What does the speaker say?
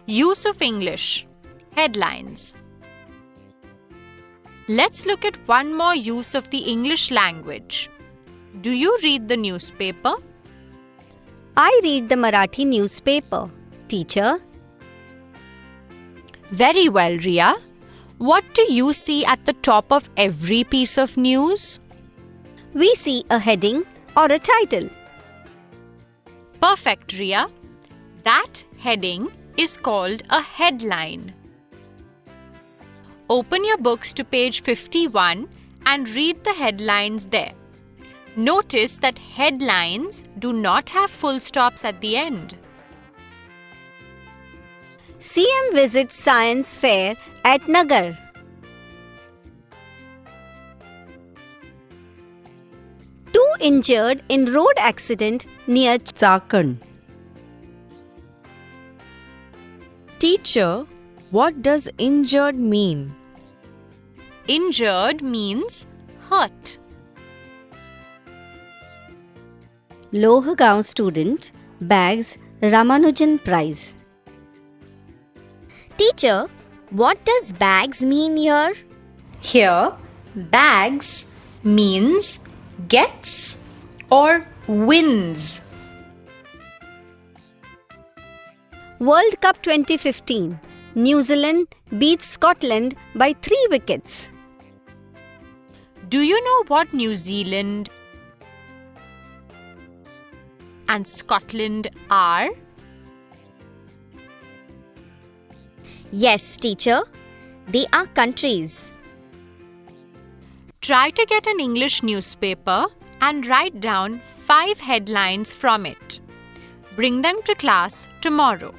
Use of English. Headlines. Let's look at one more use of the English language. Do you read the newspaper? I read the Marathi newspaper. Teacher, Very well, Ria. What do you see at the top of every piece of news? we see a heading or a title. Perfect, Ria. That heading is called a headline. Open your books to page 51 and read the headlines there. Notice that headlines do not have full stops at the end. CM visits science fair at Nagar. Two injured in road accident near Chakan. Teacher, what does injured mean? Injured means hurt. Lohgaon student bags Ramanujan prize. Teacher, what does bags mean here? Here, bags means gets or wins. World Cup 2015. New Zealand beats Scotland by 3 wickets. Do you know what New Zealand and Scotland are? Yes, teacher. They are countries. Try to get an English newspaper and write down 5 headlines from it. Bring them to class tomorrow.